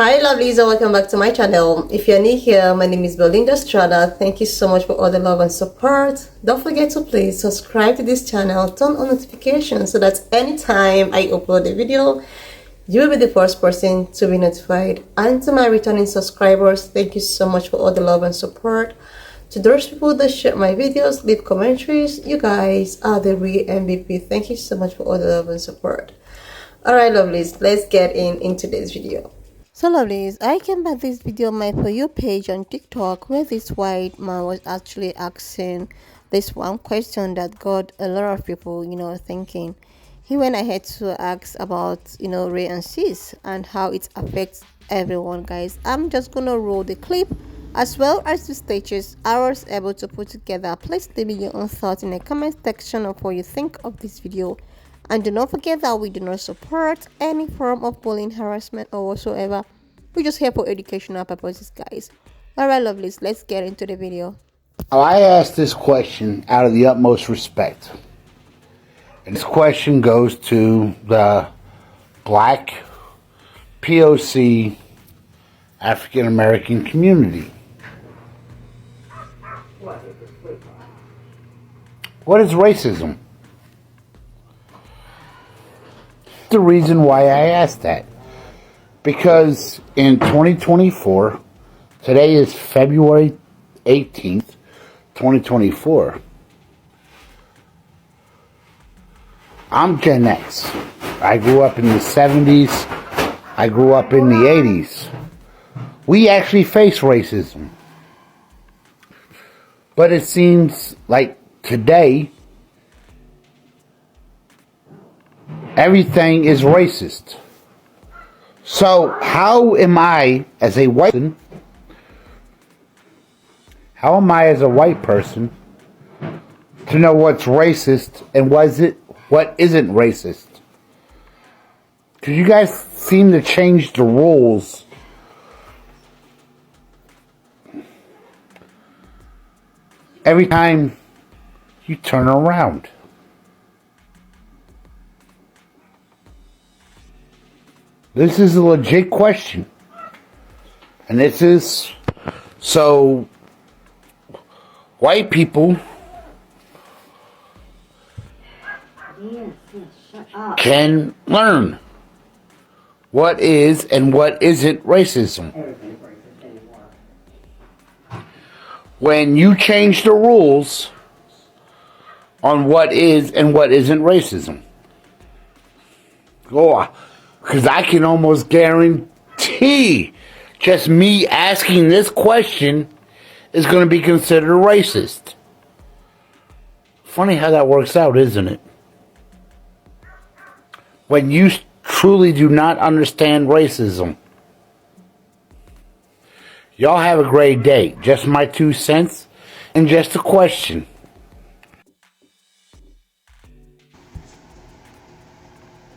Hi lovelies and welcome back to my channel. If you're new here, my name is Belinda Strada. Thank you so much for all the love and support. Don't forget to please subscribe to this channel, turn on notifications so that anytime I upload a video, you will be the first person to be notified. And to my returning subscribers, thank you so much for all the love and support. To those people that share my videos, leave commentaries, you guys are the real MVP. Thank you so much for all the love and support. Alright lovelies, let's get into this video. So lovelies, I came back this video on my For You page on TikTok where this white man was actually asking this one question that got a lot of people, thinking. He went ahead to ask about, Ray and sis and how it affects everyone, guys. I'm just gonna roll the clip as well as the stages I was able to put together. Please leave me your own thoughts in the comment section of what you think of this video. And do not forget that we do not support any form of bullying, harassment, or whatsoever. We're just here for educational purposes, guys. Alright, lovelies, let's get into the video. I asked this question out of the utmost respect. And this question goes to the Black POC African American community. What is racism? The reason why I asked that, because in 2024, today is February 18th, 2024. I'm Gen X. I grew up in the 70s. I grew up in the 80s. We actually face racism. But it seems like today, everything is racist. So how am I as a white person to know what's racist and what isn't racist? Because you guys seem to change the rules every time you turn around. This is a legit question. And this is so white people can learn what is and what isn't racism. When you change the rules on what is and what isn't racism. Because I can almost guarantee just me asking this question is going to be considered racist. Funny how that works out, isn't it? When you truly do not understand racism. Y'all have a great day. Just my 2 cents and just a question.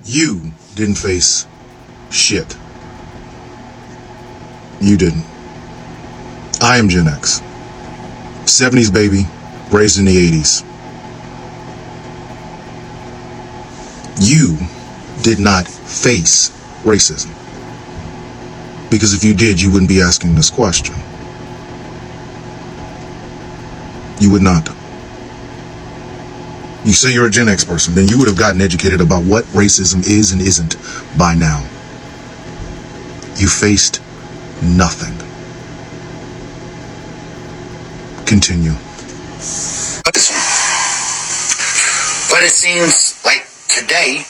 You didn't face shit. You didn't. I am Gen X. 70s baby, raised in the 80s. You did not face racism. Because if you did, you wouldn't be asking this question. You would not. You say you're a Gen X person, then you would have gotten educated about what racism is and isn't by now. You faced nothing. Continue. But it seems like today,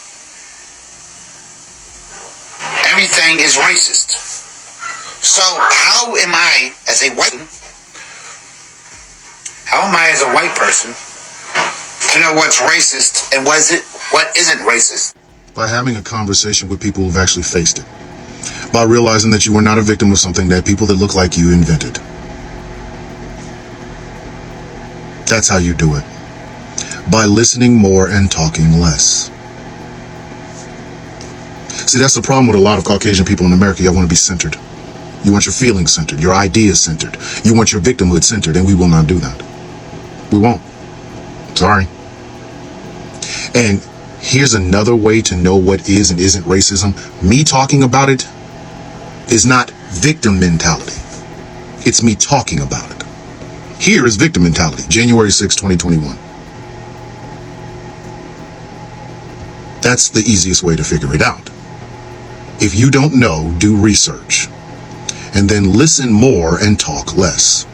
everything is racist. So how am I as a white person to know what's racist and what isn't racist? By having a conversation with people who've actually faced it. By realizing that you were not a victim of something that people that look like you invented. That's how you do it. By listening more and talking less. See, that's the problem with a lot of Caucasian people in America. Y'all want to be centered. You want your feelings centered, your ideas centered. You want your victimhood centered, and we will not do that. We won't. Sorry. And here's another way to know what is and isn't racism. Me talking about it is not victim mentality. It's me talking about it. Here is victim mentality, January 6, 2021. That's the easiest way to figure it out. If you don't know, do research. And then listen more and talk less.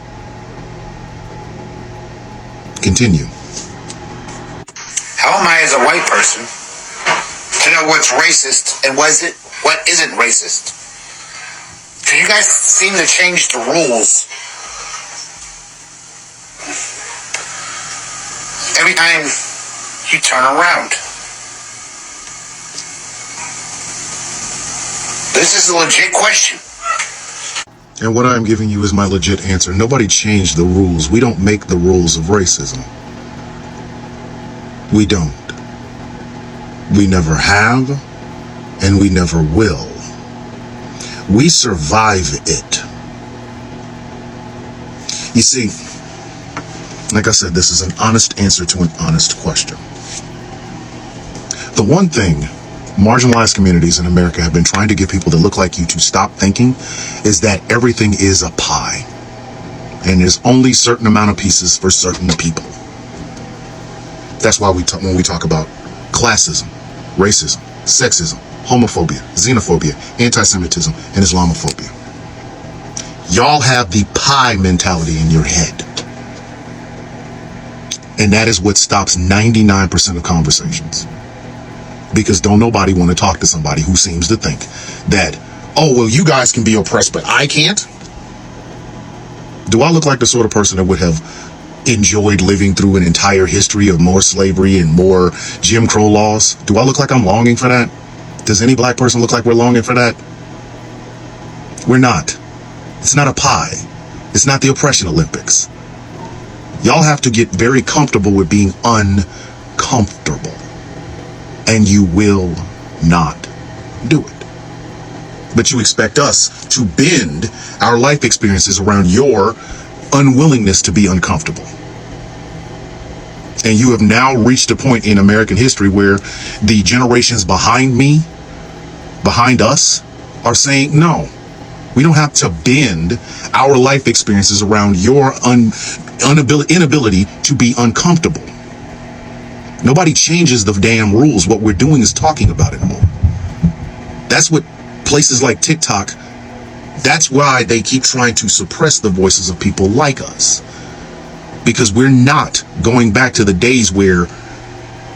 Continue. How am I as a white person to know what's racist and what isn't racist? Because you guys seem to change the rules every time you turn around. This is a legit question. And what I'm giving you is my legit answer. Nobody changed the rules. We don't make the rules of racism. We don't. We never have, and we never will. We survive it. You see, like I said, this is an honest answer to an honest question. The one thing marginalized communities in America have been trying to get people that look like you to stop thinking is that everything is a pie and there's only a certain amount of pieces for certain people. That's why when we talk about classism, racism, sexism, homophobia, xenophobia, anti-Semitism, and Islamophobia. Y'all have the pie mentality in your head. And that is what stops 99% of conversations. Because don't nobody want to talk to somebody who seems to think that, oh, well, you guys can be oppressed, but I can't. Do I look like the sort of person that would have enjoyed living through an entire history of more slavery and more Jim Crow laws? Do I look like I'm longing for that? Does any black person look like we're longing for that? We're not. It's not a pie. It's not the oppression Olympics. Y'all have to get very comfortable with being uncomfortable. And you will not do it. But you expect us to bend our life experiences around your unwillingness to be uncomfortable. And you have now reached a point in American history where the generations behind me, behind us, are saying, no, we don't have to bend our life experiences around your inability to be uncomfortable. Nobody changes the damn rules. What we're doing is talking about it more. That's what places like TikTok, that's why they keep trying to suppress the voices of people like us. Because we're not going back to the days where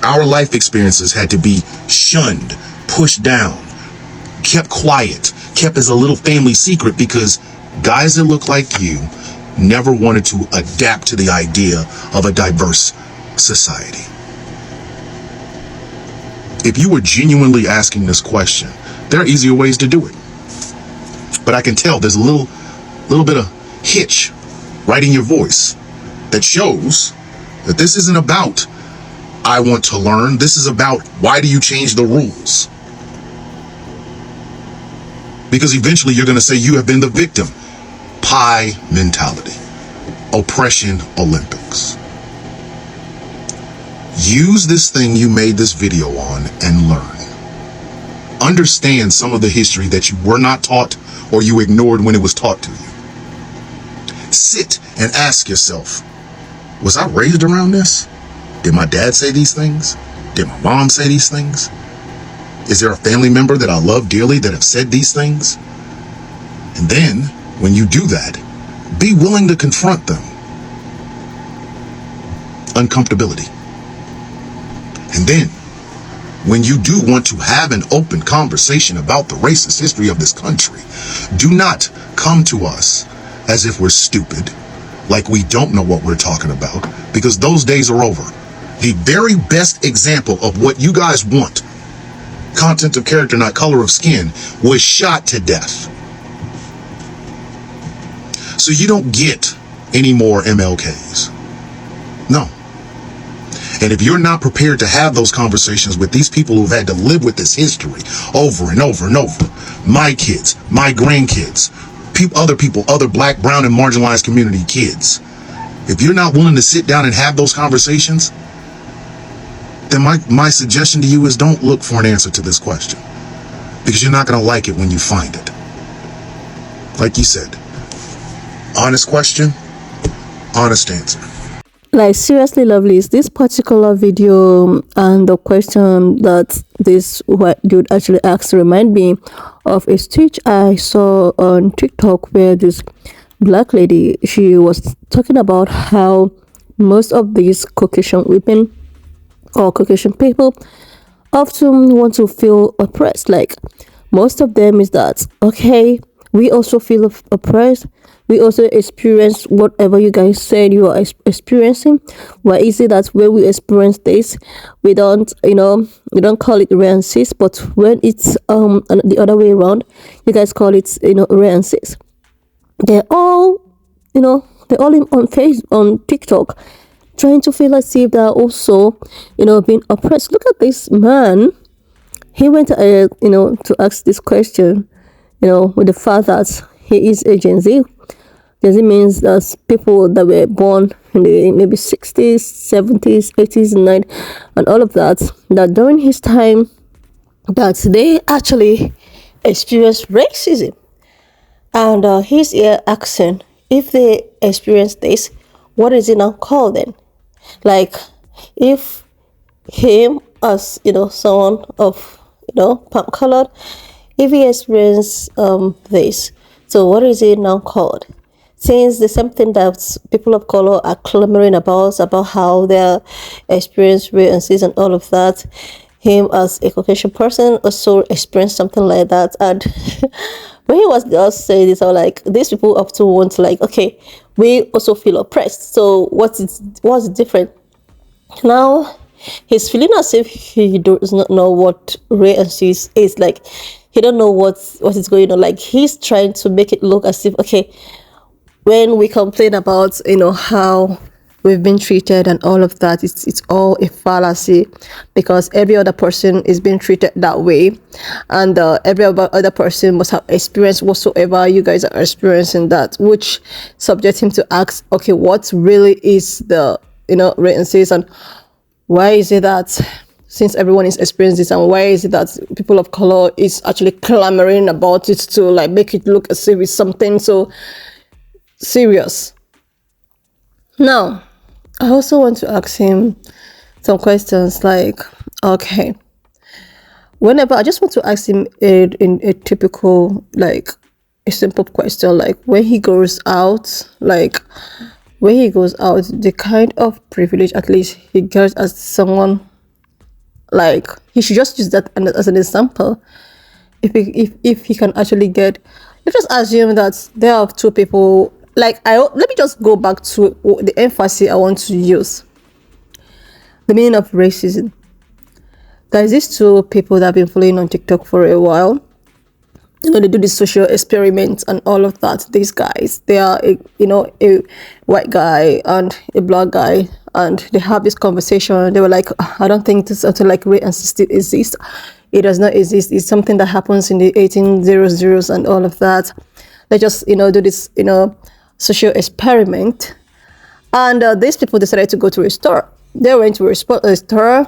our life experiences had to be shunned, pushed down, kept quiet, kept as a little family secret because guys that look like you never wanted to adapt to the idea of a diverse society. If you were genuinely asking this question, there are easier ways to do it. But I can tell there's a little bit of hitch right in your voice that shows that this isn't about I want to learn. This is about why do you change the rules? Because eventually you're going to say you have been the victim. Pie mentality. Oppression Olympics. Use this thing you made this video on and learn. Understand some of the history that you were not taught or you ignored when it was taught to you. Sit and ask yourself, was I raised around this? Did my dad say these things? Did my mom say these things? Is there a family member that I love dearly that have said these things? And then, when you do that, be willing to confront them. Uncomfortability. And then, when you do want to have an open conversation about the racist history of this country, do not come to us as if we're stupid, like we don't know what we're talking about, because those days are over. The very best example of what you guys want, content of character, not color of skin, was shot to death. So you don't get any more MLKs. No. And if you're not prepared to have those conversations with these people who've had to live with this history over and over and over, my kids, my grandkids, other people, other black, brown, and marginalized community kids, if you're not willing to sit down and have those conversations, then my suggestion to you is don't look for an answer to this question, because you're not going to like it when you find it. Like you said, honest question, honest answer. Like, seriously, lovely, is this particular video and the question that this white dude actually asked remind me of a speech I saw on TikTok where this black lady, she was talking about how most of these Caucasian women or Caucasian people often want to feel oppressed. Like, most of them is that, okay, we also feel oppressed. We also experience whatever you guys said you are experiencing. Why is it that when we experience this, we don't call it rain and cis, but when it's the other way around, you guys call it rain and cis. They're all they're all on TikTok trying to feel as if they're also being oppressed. Look at this man. He went to ask this question, with the fact that he is a Gen Z. Gen Z means that people that were born in the maybe 60s, 70s, 80s, 90s, and all of that, that during his time, that they actually experienced racism. And he's here asking, if they experience this, what is it now called then? Like, if him as someone of palm colored, if he experienced this, so what is it now called? Since the same thing that people of color are clamoring about how they experience racism and all of that, him as a Caucasian person also experienced something like that. And when he was just saying this, I was like, these people often want to, like, okay, we also feel oppressed, so what's different now? He's feeling as if he does not know what racism is. Like, he don't know what is going on. Like, he's trying to make it look as if, okay, when we complain about how we've been treated and all of that, it's all a fallacy, because every other person is being treated that way, and every other person must have experienced whatsoever you guys are experiencing, that which subject him to ask, okay, what really is the racism, and why is it that since everyone is experiencing this, and why is it that people of color is actually clamoring about it to, like, make it look as if it's something so serious. Now, I also want to ask him some questions, like, okay, whenever I just want to ask him in a typical, like, a simple question, like, when he goes out, the kind of privilege at least he gets as someone, like, he should just use that as an example. If he can actually get, let's just assume that there are two people. Like, let me just go back to the emphasis I want to use. The meaning of racism. There's these two people that have been following on TikTok for a while. They do this social experiments and all of that. These guys, they are a white guy and a black guy, and they have this conversation. They were like, I don't think this something like race and system exists. It does not exist. It's something that happens in the 1800s and all of that. They just do this social experiment, and these people decided to go to a store. They went to a store,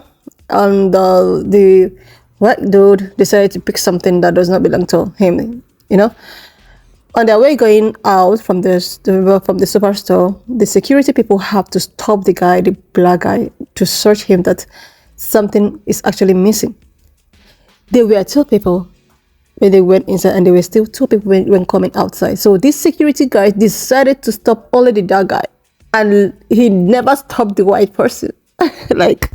and the white dude decided to pick something that does not belong to him. On their way going out from the superstore, the security people have to stop the black guy, to search him, that something is actually missing. There were two people when they went inside, and there were still two people when coming outside. So this security guy decided to stop only the dark guy, and he never stopped the white person. Like,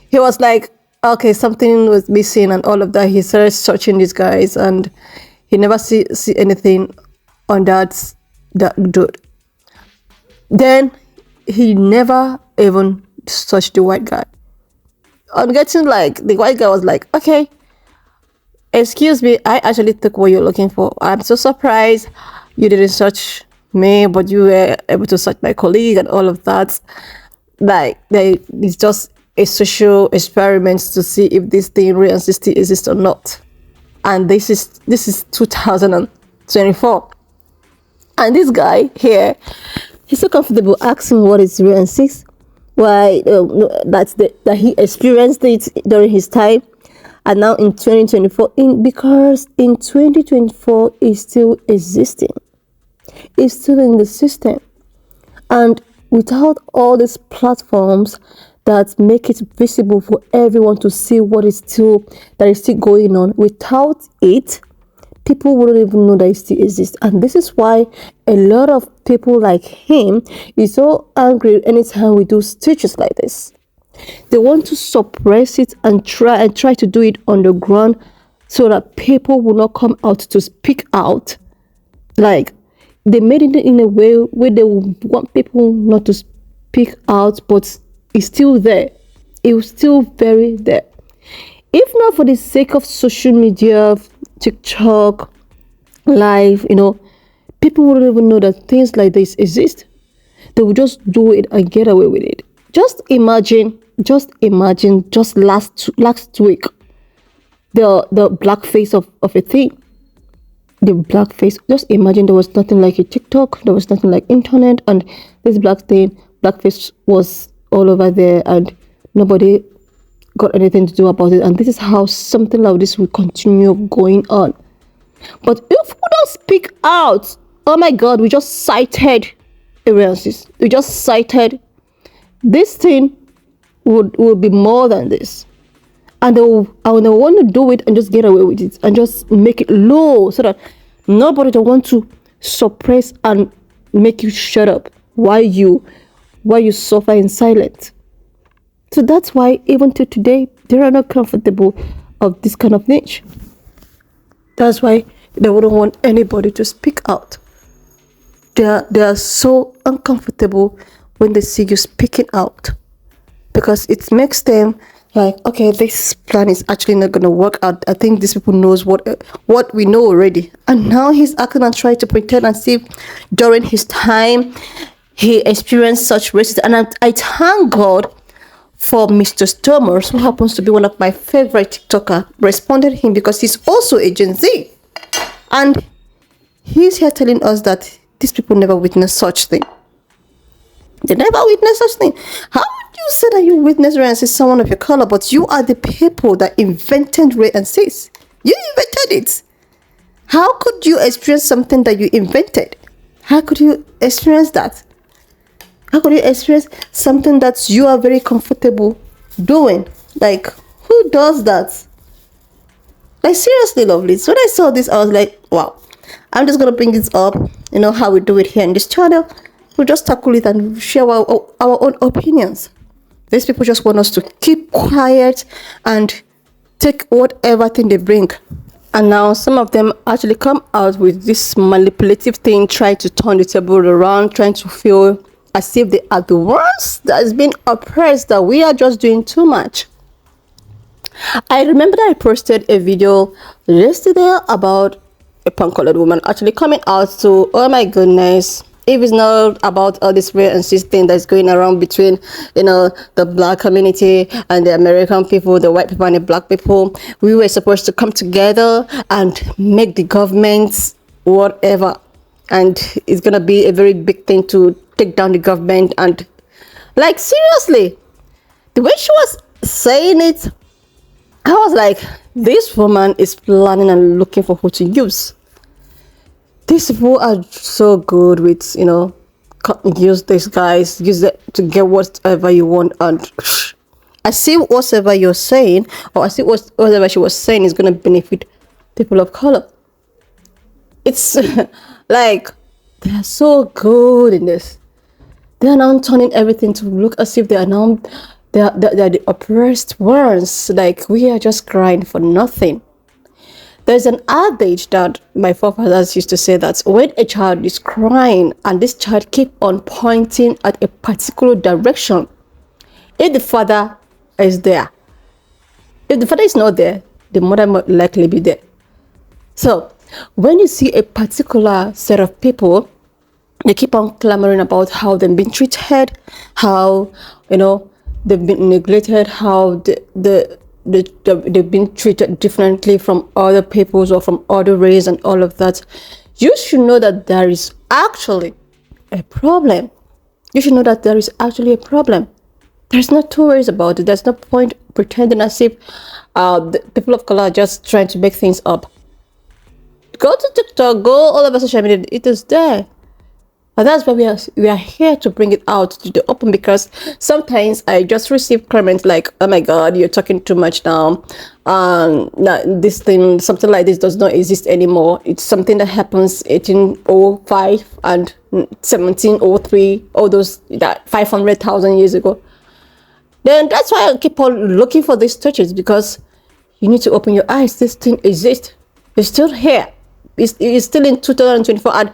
he was like, okay, something was missing and all of that. He started searching these guys, and he never see anything on that dude. Then he never even searched the white guy. On getting, like, the white guy was like, okay, excuse me, I actually took what you're looking for. I'm so surprised you didn't search me, but you were able to search my colleague and all of that. Like, it's just a social experiment to see if this thing really exists or not. And this is 2024. And this guy here, he's so comfortable asking what is real and why that he experienced it during his time, And now in 2024, because in 2024 is still existing, it's still in the system. And without all these platforms that make it visible for everyone to see what is still going on, without it, people wouldn't even know that it still exists. And this is why a lot of people like him is so angry anytime we do stitches like this. They want to suppress it and try to do it underground so that people will not come out to speak out. Like, they made it in a way where they want people not to speak out, but it's still there. It was still very there. If not for the sake of social media, TikTok, live, people wouldn't even know that things like this exist. They would just do it and get away with it. Just imagine, just last week, the blackface of a thing. The blackface. Just imagine there was nothing like a TikTok, there was nothing like internet, and this blackface was all over there, and nobody got anything to do about it. And this is how something like this will continue going on. But if we don't speak out, oh my God, we just cited errances. We just cited this thing would be more than this. And they want to do it and just get away with it and just make it low so that nobody will want to suppress and make you shut up while you suffer in silence. So that's why even to today they are not comfortable of this kind of niche. That's why they wouldn't want anybody to speak out. They are so uncomfortable when they see you speaking out, because it makes them like, okay, this plan is actually not going to work out. I think these people knows what we know already. And now he's acting and trying to pretend and see during his time he experienced such racism. And I thank God for Mr. Stormers, who happens to be one of my favorite TikToker, responded to him, because he's also a Gen Z. And he's here telling us that these people never witnessed such thing. They never witnessed such thing. How would you say that you witnessed rape and cis someone of your color, but you are the people that invented rape and cis? You invented it. How could you experience something that you invented? How could you experience that? How could you experience something that you are very comfortable doing? Like, who does that? Like, seriously, lovely. So when I saw this, I was like, wow. I'm just going to bring this up. You know how we do it here in this channel. We'll just tackle it and share our own opinions. These people just want us to keep quiet and take whatever thing they bring. And now some of them actually come out with this manipulative thing, trying to turn the table around, trying to feel as if they are the ones that has been oppressed, that we are just doing too much. I remember that I posted a video yesterday about a punk-colored woman actually coming out to, oh my goodness, if it's not about all this race and cis thing that's going around between, the black community and the American people, the white people and the black people, we were supposed to come together and make the governments whatever. And it's going to be a very big thing to take down the government. And like, seriously, the way she was saying it, I was like, this woman is planning and looking for who to use. These people are so good with, use these guys, use it to get whatever you want. And I see whatever you're saying, or I see whatever she was saying is going to benefit people of color. It's like, they are so good in this. They are now turning everything to look as if they are the oppressed ones. Like, we are just crying for nothing. There's an adage that my forefathers used to say, that when a child is crying and this child keep on pointing at a particular direction, if the father is there, if the father is not there, the mother might likely be there. So when you see a particular set of people, they keep on clamoring about how they've been treated, how they've been neglected, how they've been treated differently from other peoples or from other race and all of that. You should know that there is actually a problem. You should know that there is actually a problem. There's no two ways about it. There's no point pretending as if the people of color are just trying to make things up. Go to TikTok, go all over social media, it is there. And that's why we are here to bring it out to the open, because sometimes I just receive comments like, oh my god, you're talking too much now. This thing, something like this does not exist anymore. It's something that happens 1805 and 1703, all those that 500,000 years ago. Then that's why I keep on looking for these churches, because you need to open your eyes. This thing exists. It's still here. It's still in 2024, and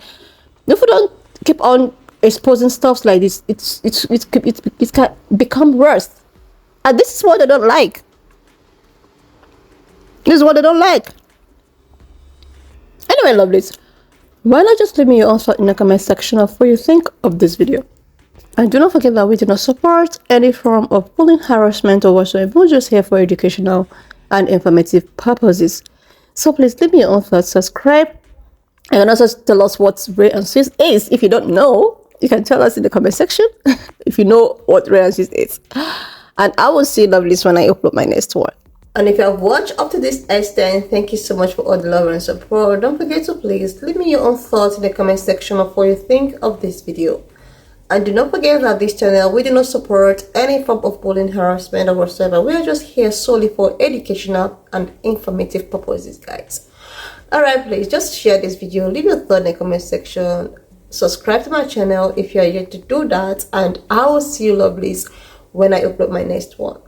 if we don't keep on exposing stuff like this, it can become worse. And this is what they don't like. This is what they don't like. Anyway, lovelies, why not just leave me your answer in the comment section of what you think of this video. And do not forget that we do not support any form of bullying, harassment, or whatsoever. We're just here for educational and informative purposes. So please leave me your own thoughts, subscribe, and also tell us what ray and cis is. If you don't know, you can tell us in the comment section if you know what ray and cis is. And I will see you lovelies when I upload my next one. And if you have watched up to this extent, thank you so much for all the love and support. Don't forget to please leave me your own thoughts in the comment section of what you think of this video. And do not forget that this channel, we do not support any form of bullying, harassment, or whatsoever. We are just here solely for educational and informative purposes, guys. Alright, please just share this video, leave your thought in the comment section, subscribe to my channel if you are yet to do that, and I will see you lovelies when I upload my next one.